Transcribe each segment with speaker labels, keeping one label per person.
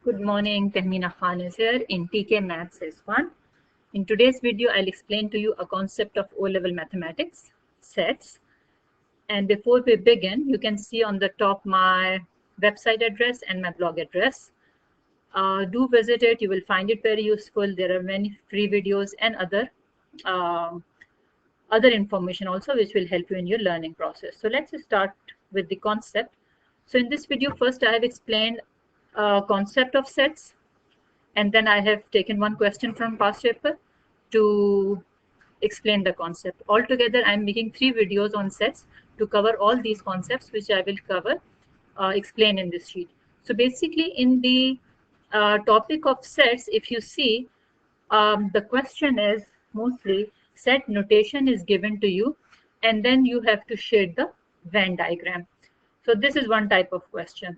Speaker 1: Good morning, Tehmina Khan is here in TK Maths S1. In today's video, I'll explain to you a concept of O-level mathematics, sets. And before we begin, you can see on the top my website address and my blog address. Do visit it, you will find it very useful. There are many free videos and um, other information also which will help you in your learning process. So let's start with the concept. So in this video, first I have explained concept of sets, and then I have taken one question from past paper to explain the concept. Altogether, I'm making 3 videos on sets to cover all these concepts, which I will explain in this sheet. So basically, in the topic of sets, if you see, the question is mostly set notation is given to you, and then you have to shade the Venn diagram. So this is one type of question.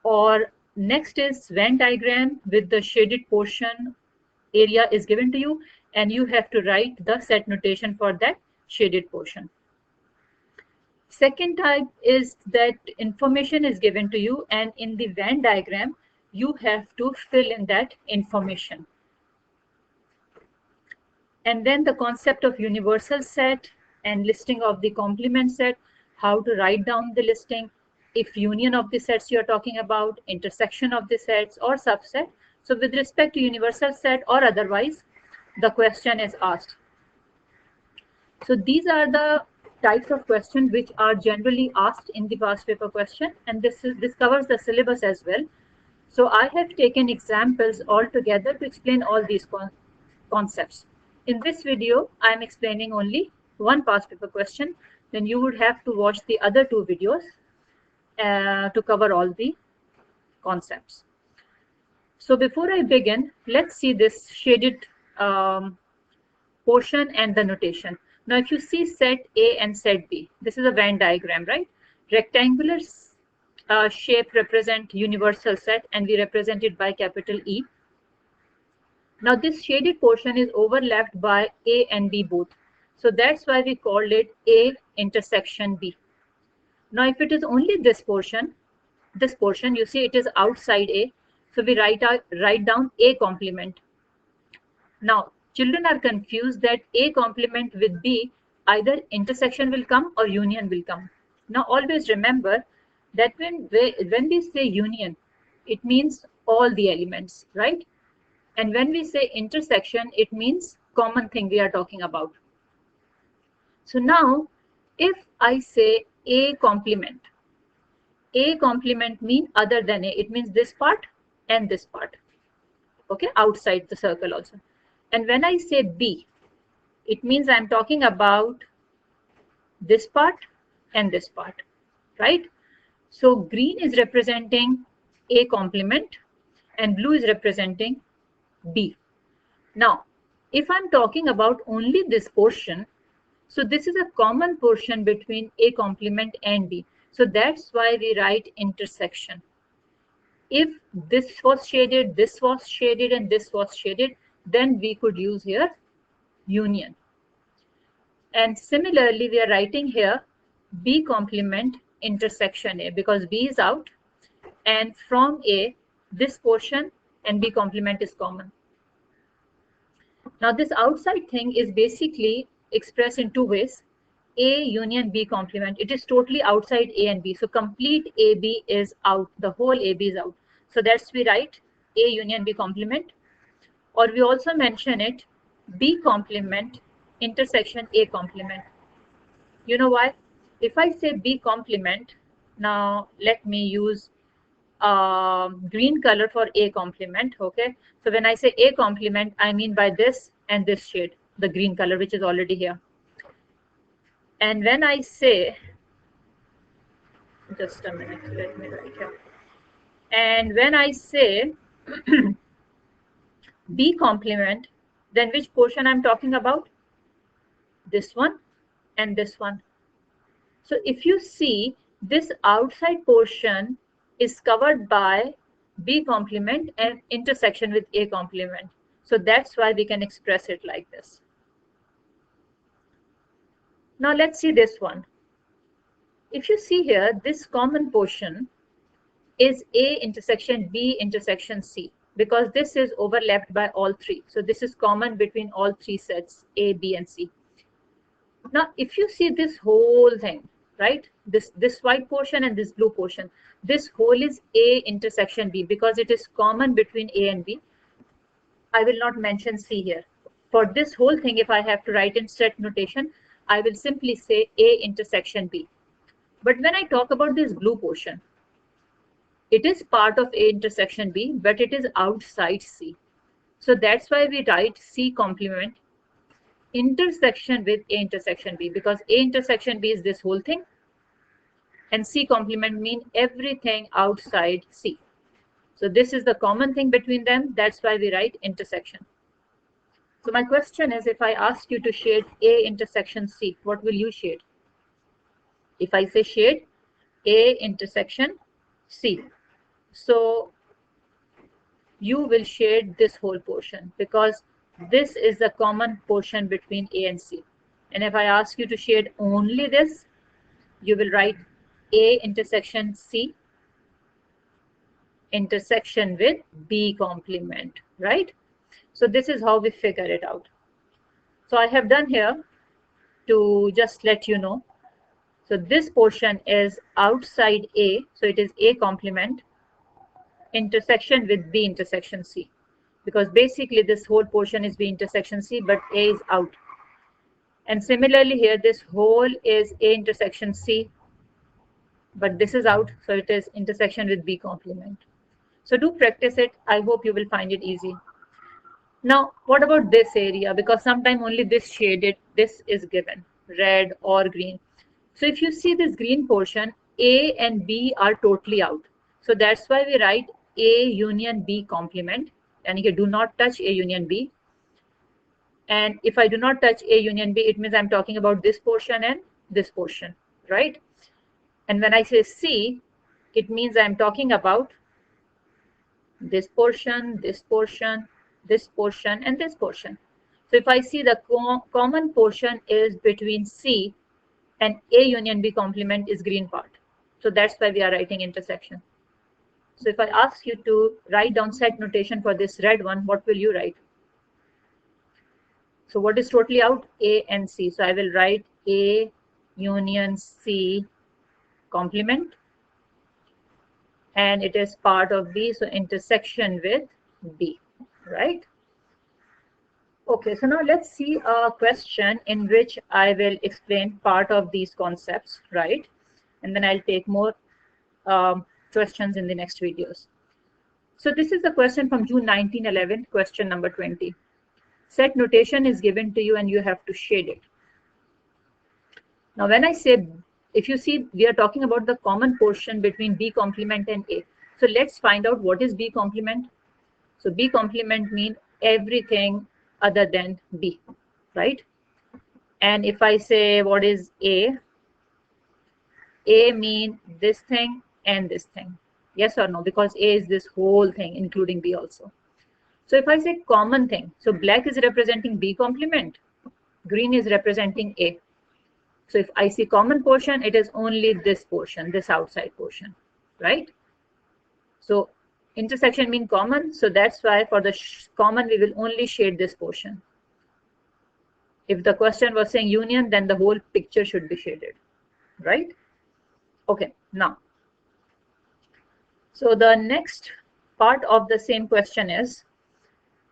Speaker 1: Or next is Venn diagram with the shaded portion area is given to you, and you have to write the set notation for that shaded portion. Second type is that information is given to you, and in the Venn diagram, you have to fill in that information. And then the concept of universal set and listing of the complement set, how to write down the listing, if union of the sets you're talking about, intersection of the sets or subset. So with respect to universal set or otherwise, the question is asked. So these are the types of questions which are generally asked in the past paper question, and this covers the syllabus as well. So I have taken examples all together to explain all these concepts. In this video, I am explaining only one past paper question. Then you would have to watch the other 2 videos to cover all the concepts. So before I begin, let's see this shaded portion and the notation. Now, if you see set A and set B, this is a Venn diagram, right? Rectangular shape represent universal set, and we represent it by capital E. Now this shaded portion is overlapped by A and B both. So that's why we called it A intersection B. Now if it is only this portion, you see it is outside A. So we write down A complement. Now children are confused that A complement with B, either intersection will come or union will come. Now always remember that when we say union, it means all the elements, right? And when we say intersection, it means common thing we are talking about. So now, if I say A complement means other than A. It means this part and this part. Okay, outside the circle also. And when I say B, it means I'm talking about this part and this part, right? So green is representing A complement and blue is representing B. Now, if I'm talking about only this portion, so this is a common portion between A complement and B. So that's why we write intersection. If this was shaded, and this was shaded, then we could use here union. And similarly, we are writing here B complement intersection A, because B is out, and from A, this portion and B complement is common. Now this outside thing is basically expressed in 2 ways. A union B complement. It is totally outside A and B. So complete AB is out. The whole AB is out. So that's we write A union B complement. Or we also mention it B complement intersection A complement. You know why? If I say B complement, now let me use green color for A complement. Okay, so when I say A complement, I mean by this and this shade, the green color, which is already here. And when I say, just a minute, let me write here. And when I say B complement, then which portion I'm talking about? This one and this one. So if you see, this outside portion is covered by B complement and intersection with A complement. So that's why we can express it like this. Now let's see this one. If you see here, this common portion is A intersection B intersection C, because this is overlapped by all three. So this is common between all three sets, A, B, and C. Now, if you see this whole thing, right, this white portion and this blue portion, this whole is A intersection B because it is common between A and B. I will not mention C here. For this whole thing, if I have to write in set notation, I will simply say A intersection B. But when I talk about this blue portion, it is part of A intersection B, but it is outside C. So that's why we write C complement intersection with A intersection B, because A intersection B is this whole thing, and C complement mean everything outside C. So this is the common thing between them. That's why we write intersection. So my question is, if I ask you to shade A intersection C, what will you shade? If I say shade A intersection C, so you will shade this whole portion because this is the common portion between A and C. And if I ask you to shade only this, you will write A intersection C intersection with B complement, right? So this is how we figure it out. So I have done here to just let you know. So this portion is outside A, so it is A complement intersection with B intersection C, because basically this whole portion is B intersection C, but A is out. And similarly here, this whole is A intersection C, but this is out, so it is intersection with B complement. So do practice it. I hope you will find it easy. Now, what about this area? Because sometimes only this shaded, this is given, red or green. So if you see this green portion, A and B are totally out. So that's why we write A union B complement. And you do not touch A union B. And if I do not touch A union B, it means I'm talking about this portion and this portion, right? And when I say C, it means I'm talking about this portion, this portion, this portion, and this portion. So if I see the common portion is between C and A union B complement is green part. So that's why we are writing intersection. So if I ask you to write down set notation for this red one, what will you write? So what is totally out? A and C. So I will write A union C complement. And it is part of B, so intersection with B, right? Okay, so now let's see a question in which I will explain part of these concepts, right? And then I'll take more questions in the next videos. So this is the question from June 1911, question number 20. Set notation is given to you and you have to shade it. Now when I say, if you see, we are talking about the common portion between B complement and A. So let's find out what is B complement. So B complement means everything other than B, right? And if I say what is A mean this thing and this thing. Yes or no? Because A is this whole thing, including B also. So if I say common thing, so black is representing B complement, green is representing A. So if I see common portion, it is only this portion, this outside portion, right? So intersection mean common. So that's why for the common, we will only shade this portion. If the question was saying union, then the whole picture should be shaded, right? Okay, now. So the next part of the same question is,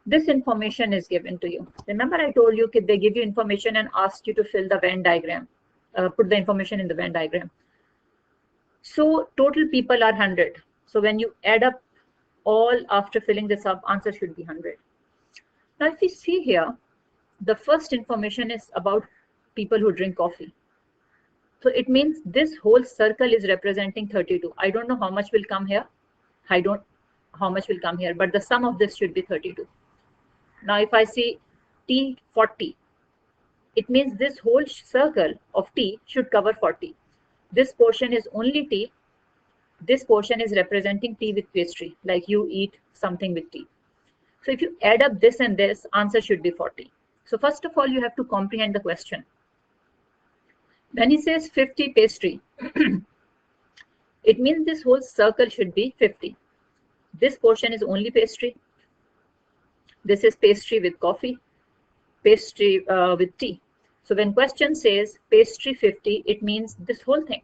Speaker 1: this information is given to you. Remember I told you they give you information and ask you to fill the Venn diagram. Put the information in the Venn diagram. So total people are 100. So when you add up all after filling this up, answer should be 100. Now if you see here, the first information is about people who drink coffee. So it means this whole circle is representing 32. I don't know how much will come here. I don't how much will come here, but the sum of this should be 32. Now if I see T 40, it means this whole circle of T should cover 40. This portion is only T. This portion is representing tea with pastry, like you eat something with tea. So if you add up this and this, answer should be 40. So first of all, you have to comprehend the question. When he says 50 pastry, It means this whole circle should be 50. This portion is only pastry. This is pastry with coffee, pastry with tea. So when question says pastry 50, it means this whole thing.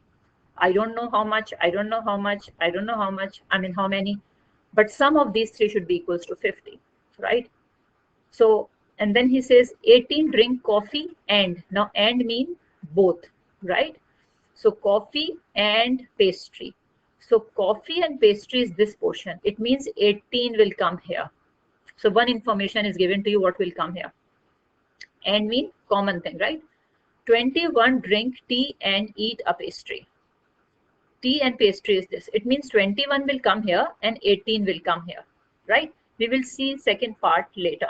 Speaker 1: I don't know how much, I don't know how much, I don't know how much, I mean how many, but sum of these three should be equals to 50, right? So, and then he says 18 drink coffee and, now and mean both, right? So coffee and pastry. So coffee and pastry is this portion. It means 18 will come here. So one information is given to you what will come here. And mean common thing, right? 21 drink tea and eat a pastry. Tea and pastry is this. It means 21 will come here and 18 will come here, right? We will see second part later.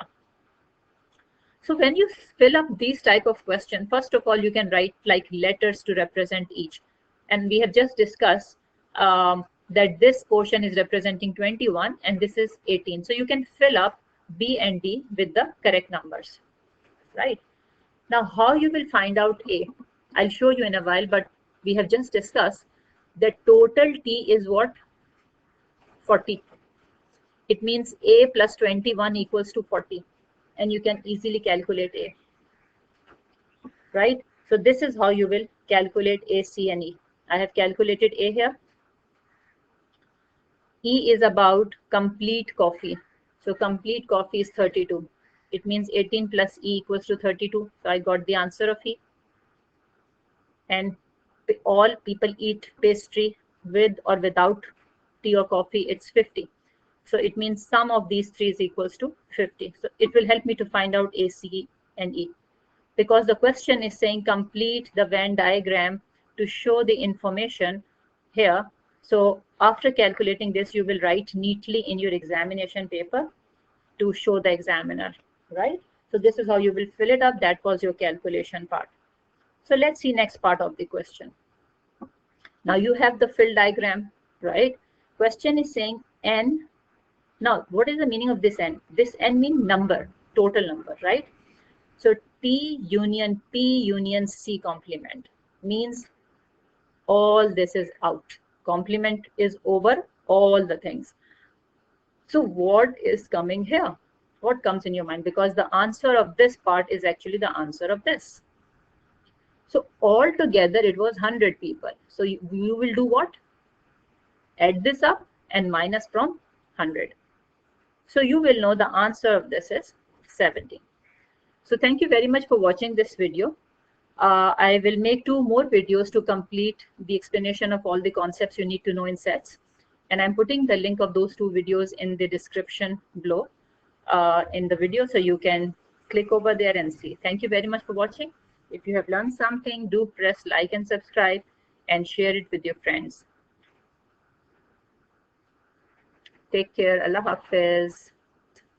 Speaker 1: So when you fill up these type of questions, first of all, you can write like letters to represent each. And we have just discussed that this portion is representing 21 and this is 18. So you can fill up B and D with the correct numbers, right? Now, how you will find out A? I'll show you in a while, but we have just discussed that total T is what? 40. It means A plus 21 equals to 40. And you can easily calculate A, right? So this is how you will calculate A, C, and E. I have calculated A here. E is about complete coffee. So complete coffee is 32. It means 18 plus E equals to 32. So I got the answer of E. And all people eat pastry with or without tea or coffee, it's 50. So it means sum of these three is equals to 50. So it will help me to find out A, C, and E. Because the question is saying complete the Venn diagram to show the information here. So after calculating this, you will write neatly in your examination paper to show the examiner, right? So this is how you will fill it up. That was your calculation part. So let's see next part of the question. Now you have the fill diagram, right? Question is saying N. Now, what is the meaning of this N? This N means number, total number, right? So T union P union C complement means all this is out. Complement is over all the things. So what is coming here? What comes in your mind? Because the answer of this part is actually the answer of this. So altogether it was 100 people. So you will do what? Add this up and minus from 100. So you will know the answer of this is 70. So thank you very much for watching this video. I will make 2 more videos to complete the explanation of all the concepts you need to know in sets. And I'm putting the link of those 2 videos in the description below in the video, so you can click over there and see. Thank you very much for watching. If you have learned something, do press like and subscribe and share it with your friends. Take care. Allah Hafiz.